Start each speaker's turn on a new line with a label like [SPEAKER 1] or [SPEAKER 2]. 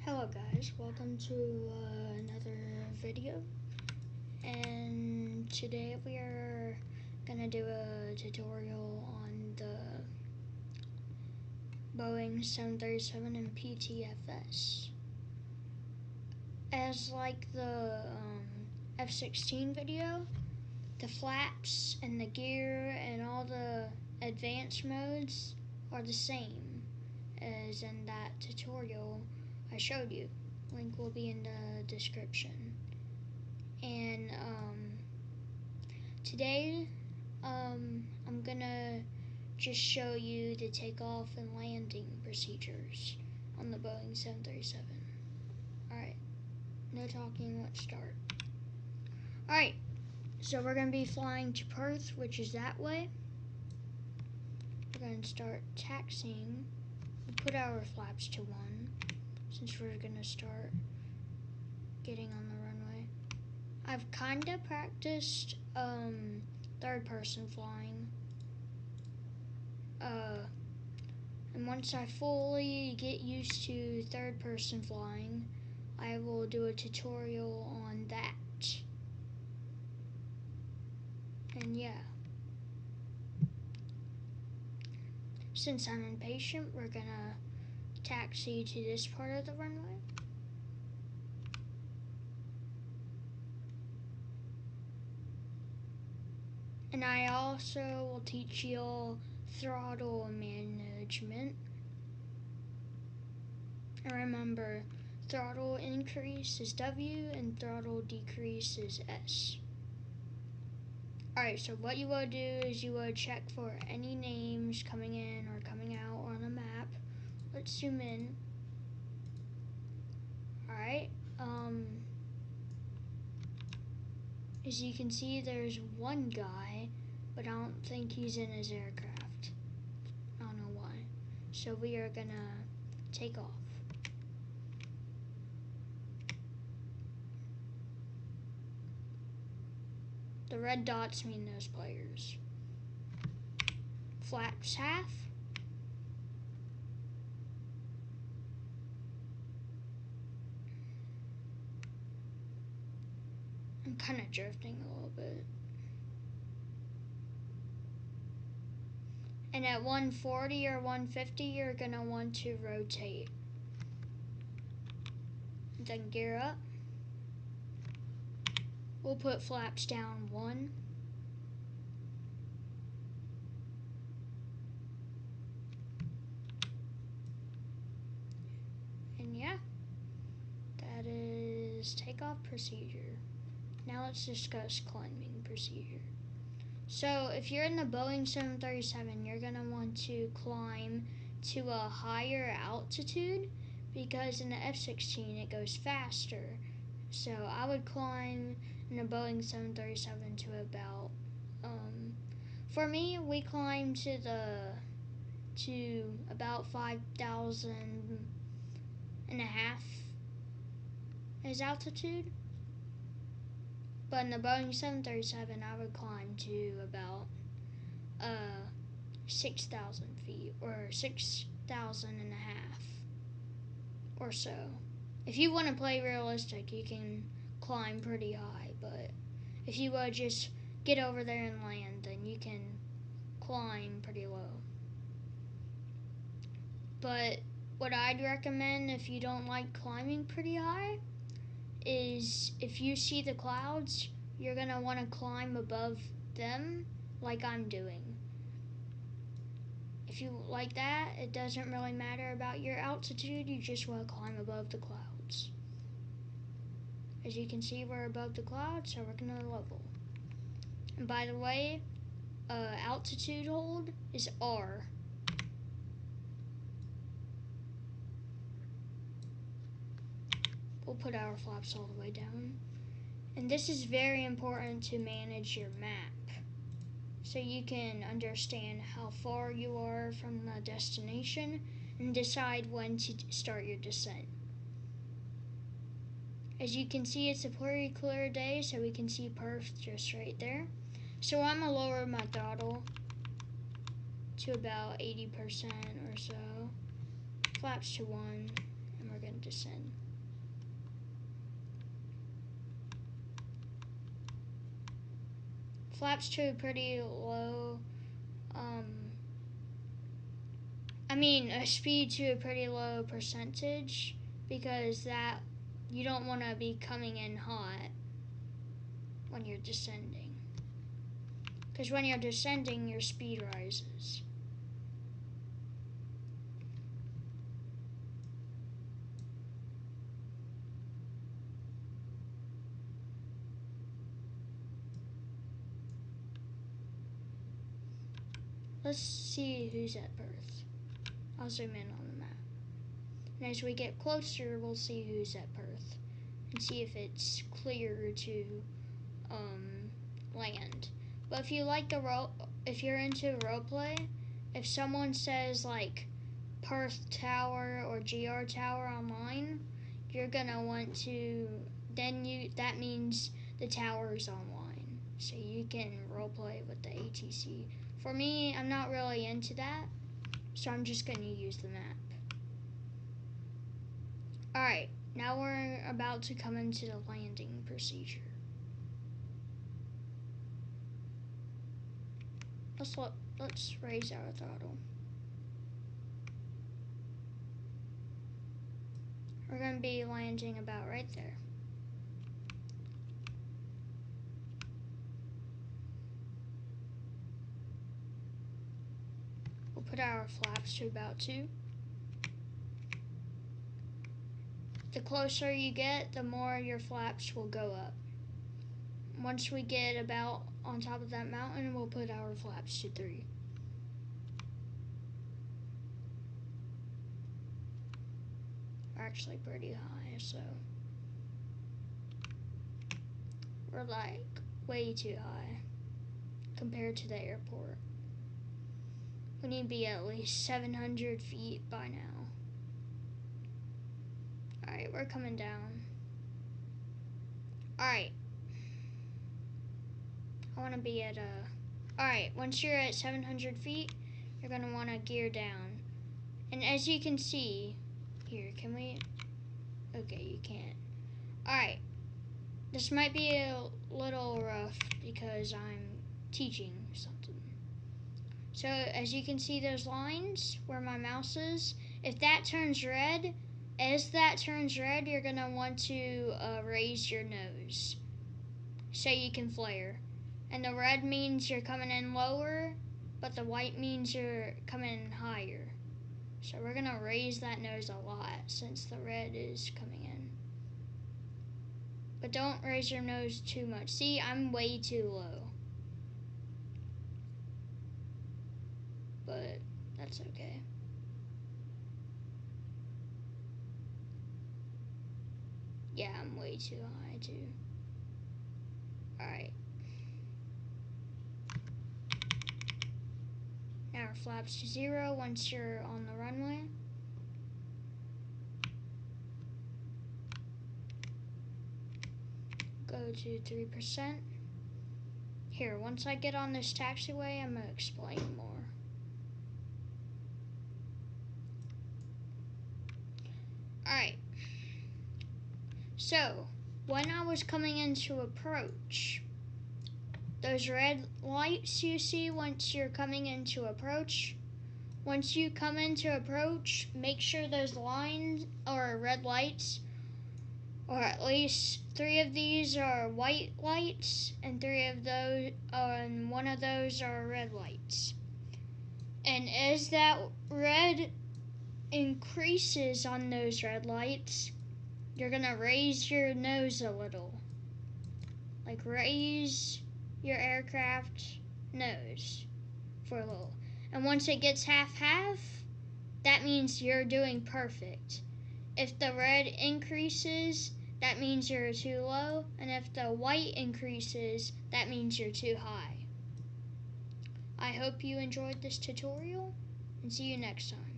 [SPEAKER 1] Hello guys, welcome to another video, and today we are gonna do a tutorial on the Boeing 737 and PTFS. As like the F-16 video, the flaps and the gear and all the advanced modes are the same as in that tutorial I showed you. Link will be in the description. And today I'm gonna just show you the takeoff and landing procedures on the Boeing 737. Alright, no talking, let's start. Alright, so we're gonna be flying to Perth, which is that way. We're gonna start taxiing. We'll put our flaps to 1 since we're gonna start getting on the runway. I've kinda practiced third person flying. And once I fully get used to third person flying, I will do a tutorial on that. And yeah. Since I'm impatient, we're gonna taxi to this part of the runway. And I also will teach y'all throttle management. And remember, throttle increase is W and throttle decrease is S. Alright, so what you will do is you will check for any names coming in or coming out on the map. Let's zoom in. Alright, as you can see, there's one guy, but I don't think he's in his aircraft. I don't know why. So we are gonna take off. The red dots mean those players. Flaps half. I'm kind of drifting a little bit. And at 140 or 150, you're gonna want to rotate. Then gear up. We'll put flaps down 1. And yeah, that is takeoff procedure. Now let's discuss climbing procedure. So if you're in the Boeing 737, you're gonna want to climb to a higher altitude because in the F-16 it goes faster. So I would climb in a Boeing 737 to about, for me, we climb to about 5,000 and a half as altitude. But in the Boeing 737, I would climb to about 6,000 feet or 6,000 and a half or so. If you want to play realistic, you can climb pretty high, but if you just get over there and land, then you can climb pretty low. But what I'd recommend if you don't like climbing pretty high is if you see the clouds, you're going to want to climb above them like I'm doing. If you like that, it doesn't really matter about your altitude, you just want to climb above the clouds. As you can see, we're above the clouds, so we're going to level. And by the way, altitude hold is R. We'll put our flaps all the way down. And this is very important to manage your map, so you can understand how far you are from the destination and decide when to start your descent. As you can see, it's a pretty clear day, so we can see Perth just right there. So I'm going to lower my throttle to about 80% or so. Flaps to 1, and we're going to descend. Flaps to pretty low, a speed to a pretty low percentage, because that you don't want to be coming in hot when you're descending. Because when you're descending, your speed rises. Let's see who's at Perth. I'll zoom in on the map. And as we get closer, we'll see who's at Perth and see if it's clear to land. But if you like if you're into roleplay, if someone says like Perth Tower or GR Tower online, you're gonna want to. That means the tower is online, so you can roleplay with the ATC. For me, I'm not really into that, so I'm just gonna use the map. Alright, now we're about to come into the landing procedure. Let's raise our throttle. We're going to be landing about right there. We'll put our flaps to about 2. The closer you get, the more your flaps will go up. Once we get about on top of that mountain, we'll put our flaps to 3. We're actually pretty high, so we're like way too high compared to the airport. We need to be at least 700 feet by now. Alright, we're coming down. Alright. I want to be at Alright, once you're at 700 feet, you're going to want to gear down. And as you can see, here, can we? Okay, you can't. Alright. This might be a little rough because I'm teaching something. So, as you can see those lines where my mouse is, if that turns red, you're going to want to raise your nose so you can flare. And the red means you're coming in lower, but the white means you're coming in higher. So we're going to raise that nose a lot since the red is coming in. But don't raise your nose too much. See, I'm way too low. But that's okay. Yeah, I'm way too high too. Alright. Now our flaps to 0 once you're on the runway. Go to 3%. Here, once I get on this taxiway, I'm going to explain more. Alright. So, when I was coming into approach, those red lights you see once you're coming into approach, once you come into approach, make sure those lines are red lights, or at least 3 of these are white lights, and one of those are red lights. And as that red increases on those red lights, you're gonna raise your nose a little. Like raise your aircraft nose for a little. And once it gets half-half, that means you're doing perfect. If the red increases, that means you're too low. And if the white increases, that means you're too high. I hope you enjoyed this tutorial, and see you next time.